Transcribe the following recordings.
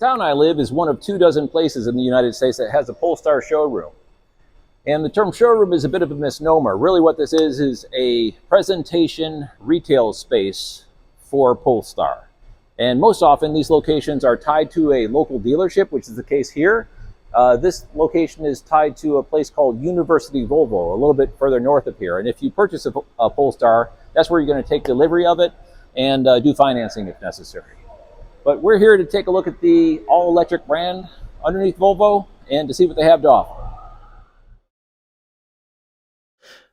town I live is one of 24 places in the United States that has a Polestar showroom. And the term showroom is a bit of a misnomer. Really what this is a presentation retail space for Polestar. And most often these locations are tied to a local dealership, which is the case here. This location is tied to a place called University Volvo, a little bit further north of here. And if you purchase a Polestar, that's where you're going to take delivery of it and do financing if necessary. But we're here to take a look at the all-electric brand underneath Volvo and to see what they have to offer.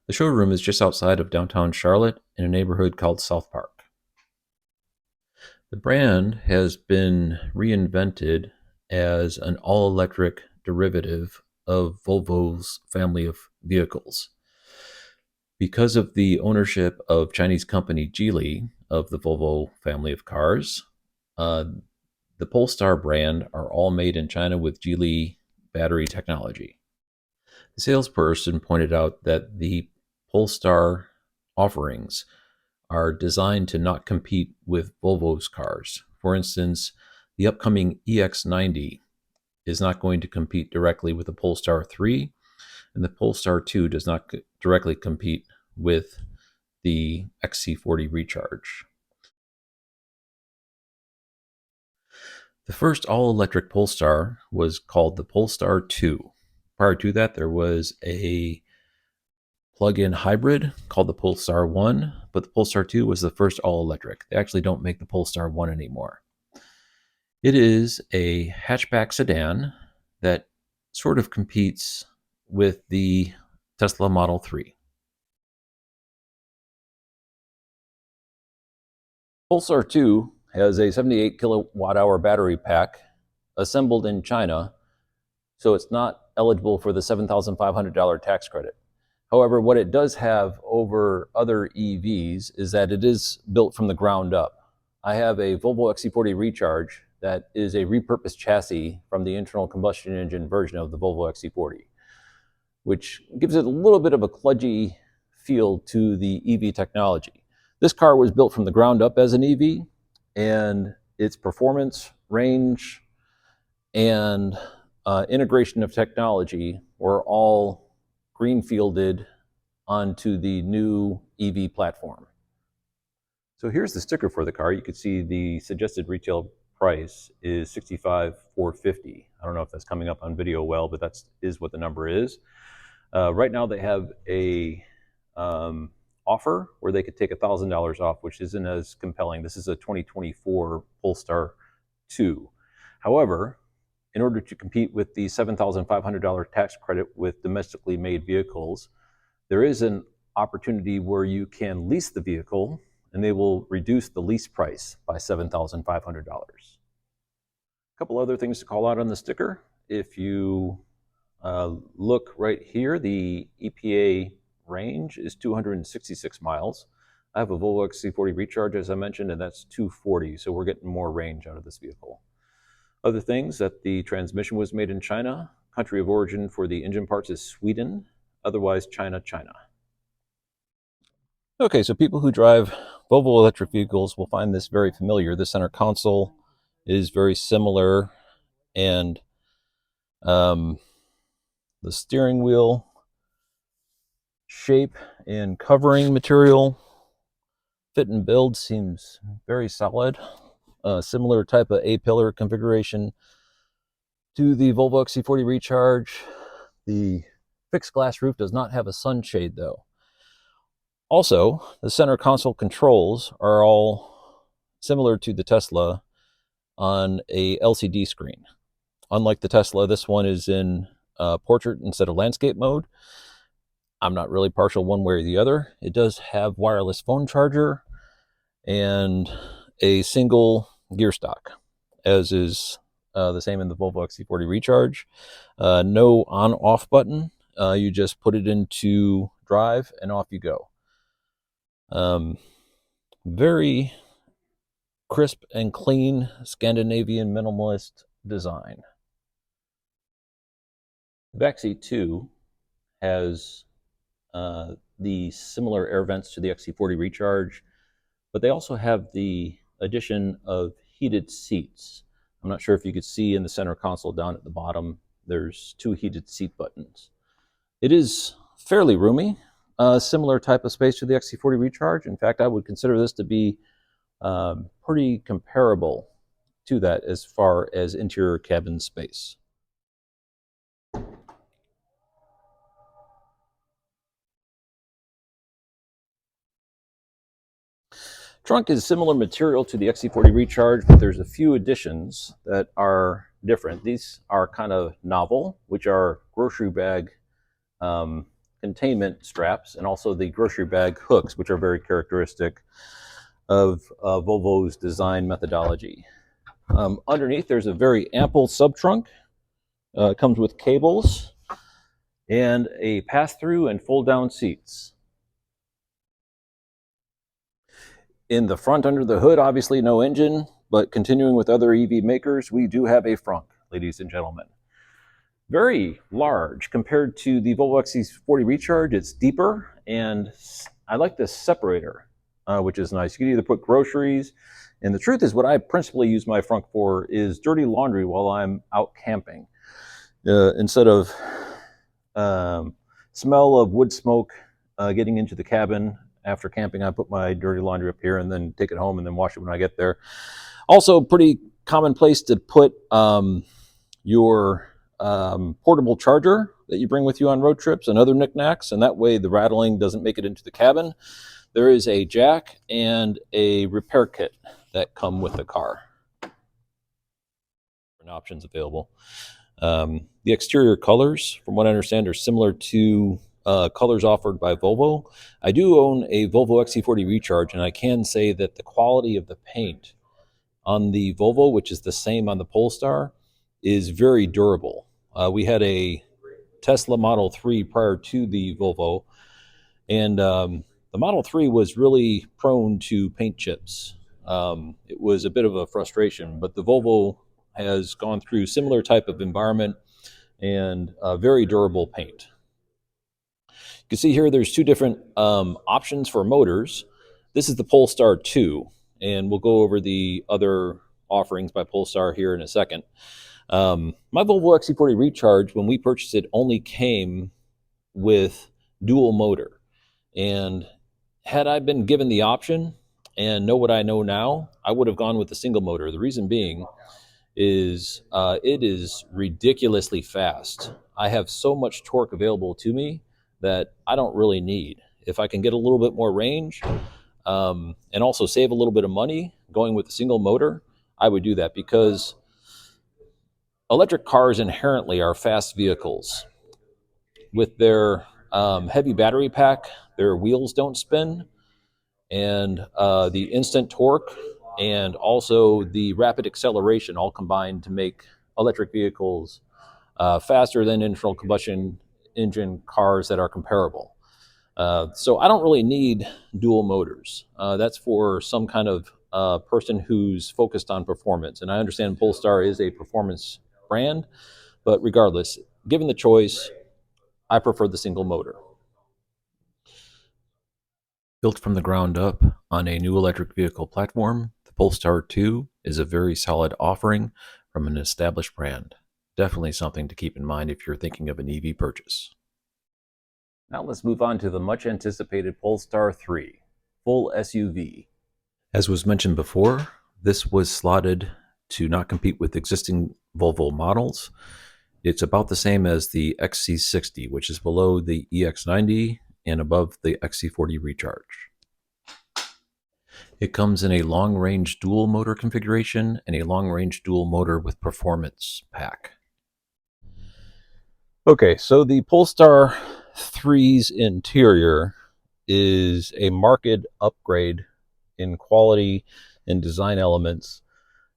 The showroom is just outside of downtown Charlotte in a neighborhood called South Park. The brand has been reinvented as an all-electric derivative of Volvo's family of vehicles. Because of the ownership of Chinese company Geely of the Volvo family of cars, the Polestar brand are all made in China with Geely battery technology. The salesperson pointed out that the Polestar offerings are designed to not compete with Volvo's cars. For instance, the upcoming EX90 is not going to compete directly with the Polestar 3, and the Polestar 2 does not directly compete with the XC40 Recharge. The first all-electric Polestar was called the Polestar 2. Prior to that, there was a plug-in hybrid called the Polestar 1, but the Polestar 2 was the first all-electric. They actually don't make the Polestar 1 anymore. It is a hatchback sedan that sort of competes with the Tesla Model 3. Polestar 2 has a 78 kilowatt hour battery pack assembled in China, so it's not eligible for the $7,500 tax credit. However, what it does have over other EVs is that it is built from the ground up. I have a Volvo XC40 Recharge that is a repurposed chassis from the internal combustion engine version of the Volvo XC40, which gives it a little bit of a kludgy feel to the EV technology. This car was built from the ground up as an EV, and its performance, range, and integration of technology were all greenfielded onto the new EV platform. So here's the sticker for the car. You can see the suggested retail price is $65,450. I don't know if that's coming up on video well, but that is what the number is. Right now they have a offer where they could take $1,000 off, which isn't as compelling. This is a 2024 Polestar 2. However, in order to compete with the $7,500 tax credit with domestically made vehicles, there is an opportunity where you can lease the vehicle and they will reduce the lease price by $7,500. A couple other things to call out on the sticker. If you look right here, the EPA range is 266 miles. I have a Volvo XC40 Recharge, as I mentioned, and that's 240, so we're getting more range out of this vehicle. Other things, that the transmission was made in China. Country of origin for the engine parts is Sweden, otherwise China, China. Okay, so people who drive Volvo electric vehicles will find this very familiar. The center console is very similar, and the steering wheel shape and covering material, fit and build seems very solid. Similar type of A-pillar configuration to the Volvo XC40 Recharge. The fixed glass roof does not have a sunshade though. Also, the center console controls are all similar to the Tesla on a LCD screen. Unlike the Tesla, this one is in portrait instead of landscape mode. I'm not really partial one way or the other. It does have wireless phone charger and a single gear stock, as is the same in the Volvo XC40 Recharge. No on-off button. You just put it into drive and off you go. Very crisp and clean Scandinavian minimalist design. The backseat too has the similar air vents to the XC40 Recharge, but they also have the addition of heated seats. I'm not sure if you could see in the center console down at the bottom, there's 2 heated seat buttons. It is fairly roomy, similar type of space to the XC40 Recharge. In fact, I would consider this to be pretty comparable to that as far as interior cabin space. Trunk is similar material to the XC40 Recharge, but there's a few additions that are different. These are kind of novel, which are grocery bag containment straps, and also the grocery bag hooks, which are very characteristic of Volvo's design methodology. Underneath, there's a very ample sub-trunk. It comes with cables and a pass-through and fold-down seats. In the front under the hood, obviously no engine, but continuing with other EV makers, we do have a frunk, ladies and gentlemen. Very large compared to the Volvo XC40 Recharge. It's deeper, and I like this separator, which is nice. You can either put groceries, and the truth is what I principally use my frunk for is dirty laundry while I'm out camping. Instead of smell of wood smoke getting into the cabin after camping, I put my dirty laundry up here and then take it home and then wash it when I get there. Also, pretty common place to put your portable charger that you bring with you on road trips and other knickknacks, and that way the rattling doesn't make it into the cabin. There is a jack and a repair kit that come with the car. Different options available. The exterior colors, from what I understand, are similar to colors offered by Volvo. I do own a Volvo XC40 Recharge, and I can say that the quality of the paint on the Volvo, which is the same on the Polestar, is very durable. We had a Tesla Model 3 prior to the Volvo, and the Model 3 was really prone to paint chips. It was a bit of a frustration, but the Volvo has gone through similar type of environment and very durable paint. You can see here there's 2 different options for motors. This is the Polestar 2, and we'll go over the other offerings by Polestar here in a second. My Volvo XC40 Recharge, when we purchased it, only came with dual motor. And had I been given the option and know what I know now, I would have gone with the single motor. The reason being is it is ridiculously fast. I have so much torque available to me that I don't really need. If I can get a little bit more range and also save a little bit of money going with a single motor, I would do that, because electric cars inherently are fast vehicles. With their heavy battery pack, their wheels don't spin, and the instant torque and also the rapid acceleration all combine to make electric vehicles faster than internal combustion engine cars that are comparable. So I don't really need dual motors. That's for some kind of person who's focused on performance. And I understand Polestar is a performance brand, but regardless, given the choice, I prefer the single motor. Built from the ground up on a new electric vehicle platform, the Polestar 2 is a very solid offering from an established brand. Definitely something to keep in mind if you're thinking of an EV purchase. Now let's move on to the much anticipated Polestar 3, full SUV. As was mentioned before, this was slotted to not compete with existing Volvo models. It's about the same as the XC60, which is below the EX90 and above the XC40 Recharge. It comes in a long-range dual motor configuration and a long-range dual motor with performance pack. Okay, so the Polestar 3's interior is a marked upgrade in quality and design elements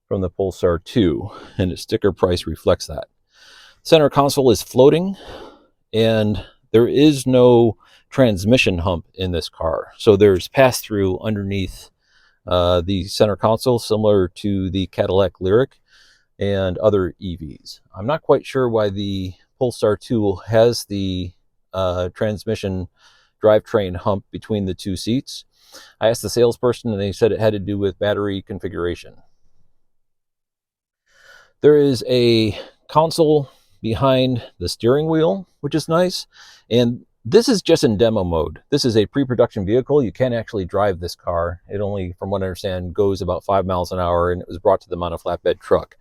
from the Polestar 2, and its sticker price reflects that. Center console is floating, and there is no transmission hump in this car. So there's pass-through underneath the center console, similar to the Cadillac Lyriq and other EVs. I'm not quite sure why the Polestar 2 has the transmission drivetrain hump between the 2 seats. I asked the salesperson, and they said it had to do with battery configuration. There is a console behind the steering wheel, which is nice. And this is just in demo mode. This is a pre-production vehicle. You can't actually drive this car. It only, from what I understand, goes about 5 miles an hour, and it was brought to them on a flatbed truck.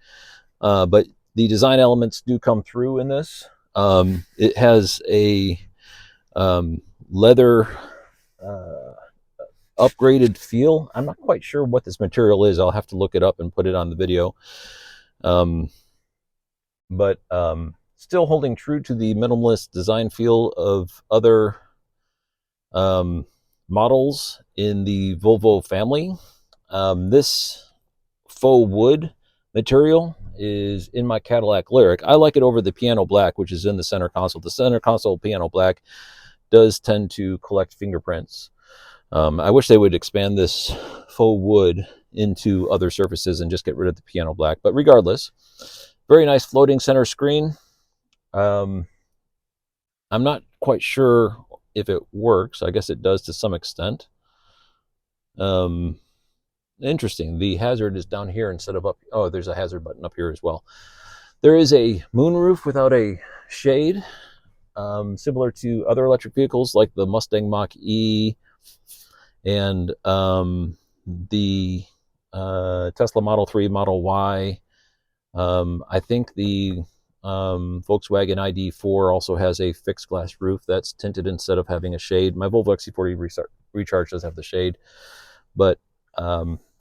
But the design elements do come through in this. It has a leather upgraded feel. I'm not quite sure what this material is. I'll have to look it up and put it on the video. But still holding true to the minimalist design feel of other models in the Volvo family. This faux wood material is in my Cadillac Lyriq. I like it over the piano black, which is in the center console. The center console piano black does tend to collect fingerprints. I wish they would expand this faux wood into other surfaces and just get rid of the piano black. But regardless, very nice floating center screen. I'm not quite sure if it works. I guess it does to some extent. Interesting. The hazard is down here instead of up. Oh, there's a hazard button up here as well. There is a moonroof without a shade, similar to other electric vehicles like the Mustang Mach-E and the Tesla Model 3, Model Y. I think the Volkswagen ID4 also has a fixed glass roof that's tinted instead of having a shade. My Volvo XC40 Recharge does have the shade, but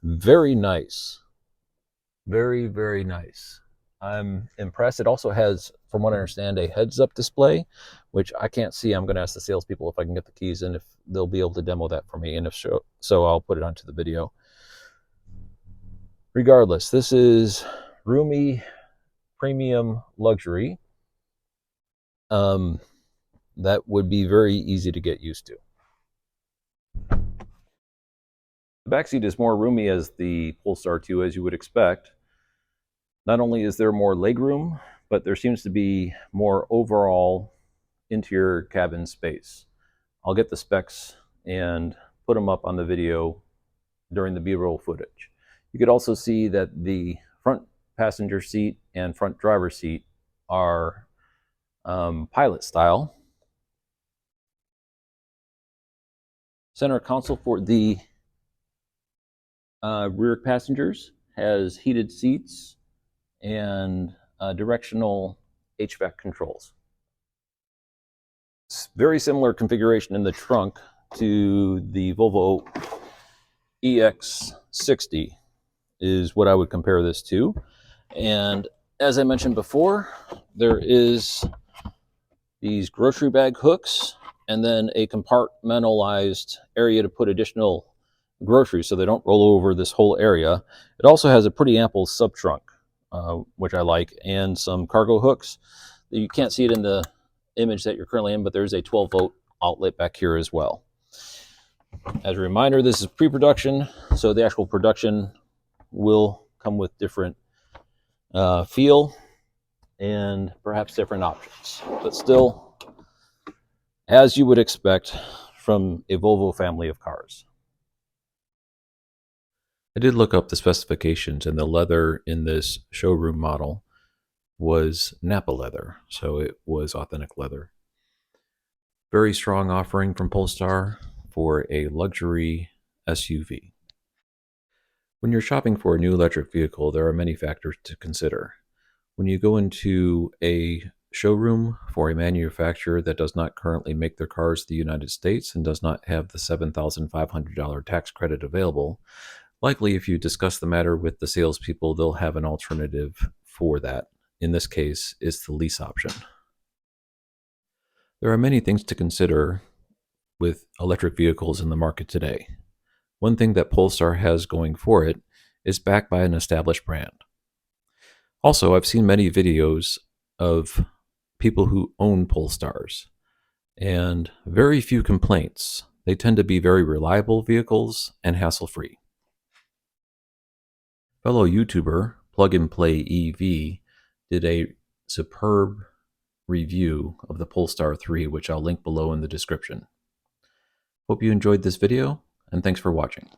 very nice. Very, very nice. I'm impressed. It also has, from what I understand, a heads-up display, which I can't see. I'm going to ask the salespeople if I can get the keys and if they'll be able to demo that for me, and if so, I'll put it onto the video. Regardless, this is roomy premium luxury. That would be very easy to get used to. The backseat is more roomy as the Polestar 2, as you would expect. Not only is there more legroom, but there seems to be more overall interior cabin space. I'll get the specs and put them up on the video during the B-roll footage. You could also see that the front passenger seat and front driver's seat are pilot style. Center console for the rear passengers has heated seats and directional HVAC controls. It's very similar configuration in the trunk to the Volvo EX60 is what I would compare this to. And as I mentioned before, there is these grocery bag hooks and then a compartmentalized area to put additional groceries so they don't roll over this whole area. It also has a pretty ample sub-trunk, which I like, and some cargo hooks. You can't see it in the image that you're currently in, but there's a 12-volt outlet back here as well. As a reminder, this is pre-production, so the actual production will come with different feel and perhaps different options, but still, as you would expect from a Volvo family of cars. I did look up the specifications, and the leather in this showroom model was Napa leather, so it was authentic leather. Very strong offering from Polestar for a luxury SUV. When you're shopping for a new electric vehicle, there are many factors to consider. When you go into a showroom for a manufacturer that does not currently make their cars in the United States and does not have the $7,500 tax credit available, likely if you discuss the matter with the salespeople, they'll have an alternative for that. In this case, it's the lease option. There are many things to consider with electric vehicles in the market today. One thing that Polestar has going for it is backed by an established brand. Also, I've seen many videos of people who own Polestars, and very few complaints. They tend to be very reliable vehicles and hassle-free. Fellow YouTuber Plug and Play EV did a superb review of the Polestar 3, which I'll link below in the description. Hope you enjoyed this video, and thanks for watching.